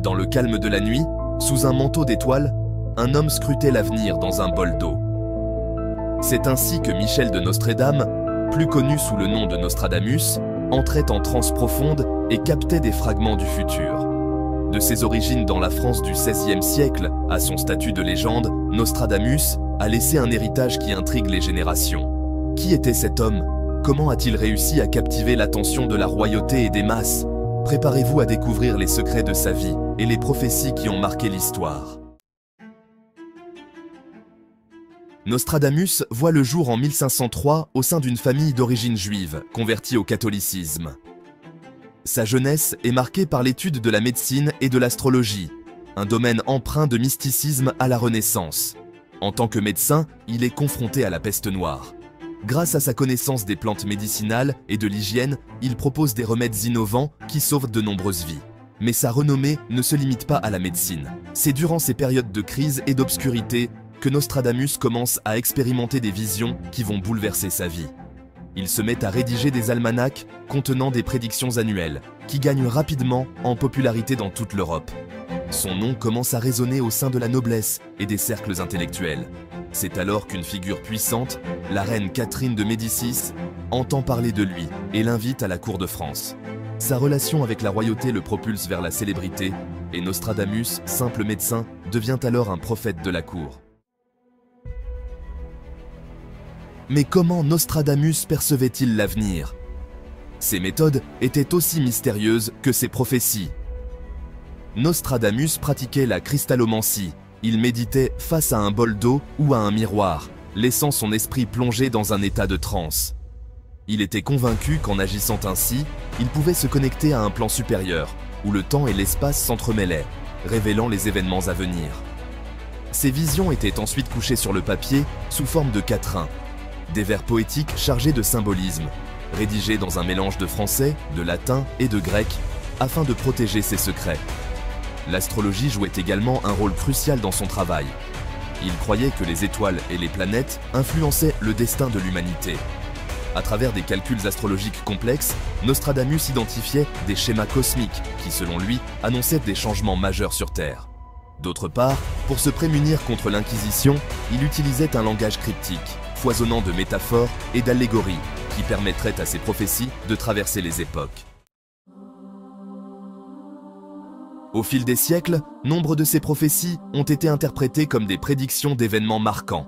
Dans le calme de la nuit, sous un manteau d'étoiles, un homme scrutait l'avenir dans un bol d'eau. C'est ainsi que Michel de Nostredame, plus connu sous le nom de Nostradamus, entrait en transe profonde et captait des fragments du futur. De ses origines dans la France du XVIe siècle à son statut de légende, Nostradamus a laissé un héritage qui intrigue les générations. Qui était cet homme? Comment a-t-il réussi à captiver l'attention de la royauté et des masses? Préparez-vous à découvrir les secrets de sa vie et les prophéties qui ont marqué l'histoire. Nostradamus voit le jour en 1503 au sein d'une famille d'origine juive, convertie au catholicisme. Sa jeunesse est marquée par l'étude de la médecine et de l'astrologie, un domaine empreint de mysticisme à la Renaissance. En tant que médecin, il est confronté à la peste noire. Grâce à sa connaissance des plantes médicinales et de l'hygiène, il propose des remèdes innovants qui sauvent de nombreuses vies. Mais sa renommée ne se limite pas à la médecine. C'est durant ces périodes de crise et d'obscurité que Nostradamus commence à expérimenter des visions qui vont bouleverser sa vie. Il se met à rédiger des almanachs contenant des prédictions annuelles, qui gagnent rapidement en popularité dans toute l'Europe. Son nom commence à résonner au sein de la noblesse et des cercles intellectuels. C'est alors qu'une figure puissante, la reine Catherine de Médicis, entend parler de lui et l'invite à la cour de France. Sa relation avec la royauté le propulse vers la célébrité, et Nostradamus, simple médecin, devient alors un prophète de la cour. Mais comment Nostradamus percevait-il l'avenir? Ses méthodes étaient aussi mystérieuses que ses prophéties. Nostradamus pratiquait la cristallomancie. Il méditait face à un bol d'eau ou à un miroir, laissant son esprit plongé dans un état de transe. Il était convaincu qu'en agissant ainsi, il pouvait se connecter à un plan supérieur, où le temps et l'espace s'entremêlaient, révélant les événements à venir. Ces visions étaient ensuite couchées sur le papier sous forme de quatrains, des vers poétiques chargés de symbolisme, rédigés dans un mélange de français, de latin et de grec, afin de protéger ses secrets. L'astrologie jouait également un rôle crucial dans son travail. Il croyait que les étoiles et les planètes influençaient le destin de l'humanité. À travers des calculs astrologiques complexes, Nostradamus identifiait des schémas cosmiques qui, selon lui, annonçaient des changements majeurs sur Terre. D'autre part, pour se prémunir contre l'Inquisition, il utilisait un langage cryptique, foisonnant de métaphores et d'allégories, qui permettraient à ses prophéties de traverser les époques. Au fil des siècles, nombre de ces prophéties ont été interprétées comme des prédictions d'événements marquants.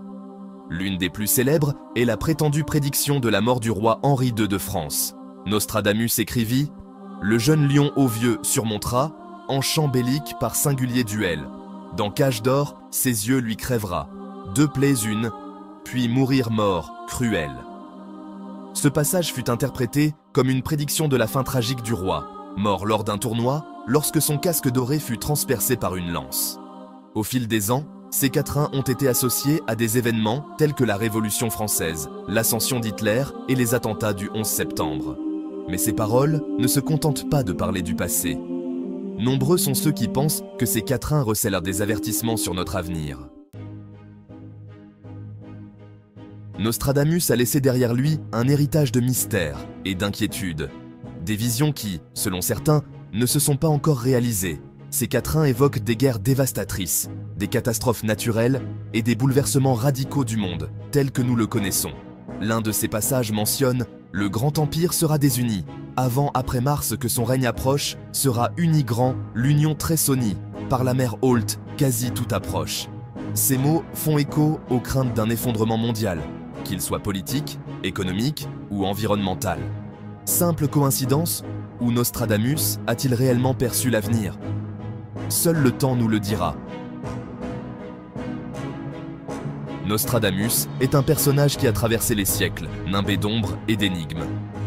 L'une des plus célèbres est la prétendue prédiction de la mort du roi Henri II de France. Nostradamus écrivit « Le jeune lion au vieux surmontera, en chant bellique par singulier duel. Dans cage d'or, ses yeux lui crèvera. Deux plaies une, puis mourir mort, cruel. » Ce passage fut interprété comme une prédiction de la fin tragique du roi, mort lors d'un tournoi, lorsque son casque doré fut transpercé par une lance. Au fil des ans, ces quatrains ont été associés à des événements tels que la Révolution française, l'ascension d'Hitler et les attentats du 11 septembre. Mais ces paroles ne se contentent pas de parler du passé. Nombreux sont ceux qui pensent que ces quatrains recèlent des avertissements sur notre avenir. Nostradamus a laissé derrière lui un héritage de mystère et d'inquiétude. Des visions qui, selon certains, ne se sont pas encore réalisées. Ces quatrains évoquent des guerres dévastatrices, des catastrophes naturelles et des bouleversements radicaux du monde, tels que nous le connaissons. L'un de ces passages mentionne « Le grand empire sera désuni. Avant-après Mars que son règne approche, sera uni grand, l'union tressaunie. Par la mer Haute, quasi tout approche. » Ces mots font écho aux craintes d'un effondrement mondial, qu'il soit politique, économique ou environnemental. Simple coïncidence, ou Nostradamus a-t-il réellement perçu l'avenir? Seul le temps nous le dira. Nostradamus est un personnage qui a traversé les siècles, nimbé d'ombres et d'énigmes.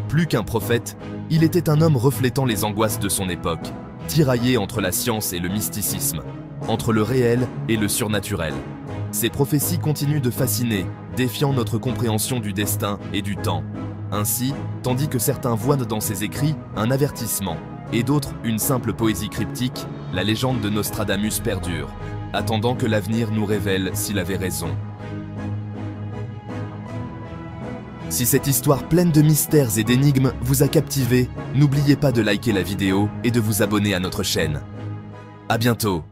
Plus qu'un prophète, il était un homme reflétant les angoisses de son époque, tiraillé entre la science et le mysticisme, entre le réel et le surnaturel. Ses prophéties continuent de fasciner, défiant notre compréhension du destin et du temps. Ainsi, tandis que certains voient dans ses écrits un avertissement, et d'autres une simple poésie cryptique, la légende de Nostradamus perdure, attendant que l'avenir nous révèle s'il avait raison. Si cette histoire pleine de mystères et d'énigmes vous a captivé, n'oubliez pas de liker la vidéo et de vous abonner à notre chaîne. À bientôt.